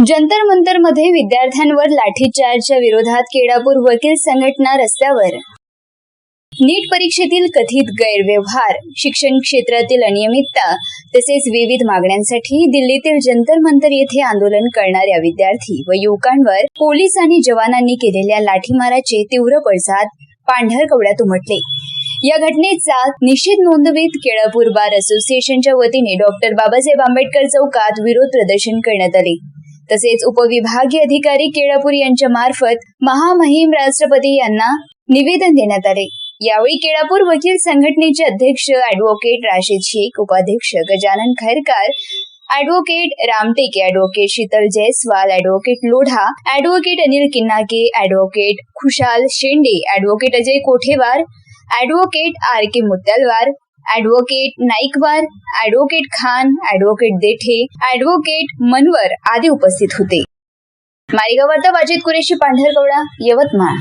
जंतर मंतर मध्ये विद्यार्थ्यांवर लाठीचार्जच्या विरोधात केळापूर वकील संघटना रस्त्यावर. नीट परीक्षेतील कथित गैरव्यवहार, शिक्षण क्षेत्रातील अनियमितता तसेच विविध मागण्यांसाठी दिल्लीतील जंतर मंतर येथे आंदोलन करणाऱ्या विद्यार्थी व युवकांवर पोलीस आणि जवानांनी केलेल्या लाठीमाराचे तीव्र पडसाद पांढरकवड्यात उमटले. या घटनेचा निषेध नोंदवित केळापूर बार असोसिएशनच्या वतीने डॉक्टर बाबासाहेब आंबेडकर चौकात विरोध प्रदर्शन करण्यात आले. तसेच उपविभागीय अधिकारी केळापूर यांच्या मार्फत महामहिम राष्ट्रपती यांना निवेदन देण्यात आले. यावेळी केळापूर वकील संघटनेचे अध्यक्ष ॲडव्होकेट राशिद शेख, उपाध्यक्ष Gajanan Khairkar, advocate Ramteke, advocate Sheetal Jaiswal, advocate Lodha, advocate Anil Kinnake, advocate Khushal Shende, advocate Ajay Kothewar, advocate R K Mutyalwar, advocate Naikwar, advocate Khan, advocate Dethe, advocate Manwar आदी उपस्थित होते. मालेगाव वार्ता वाजिद कुरेशी, पांढरकवडा, यवतमाळ.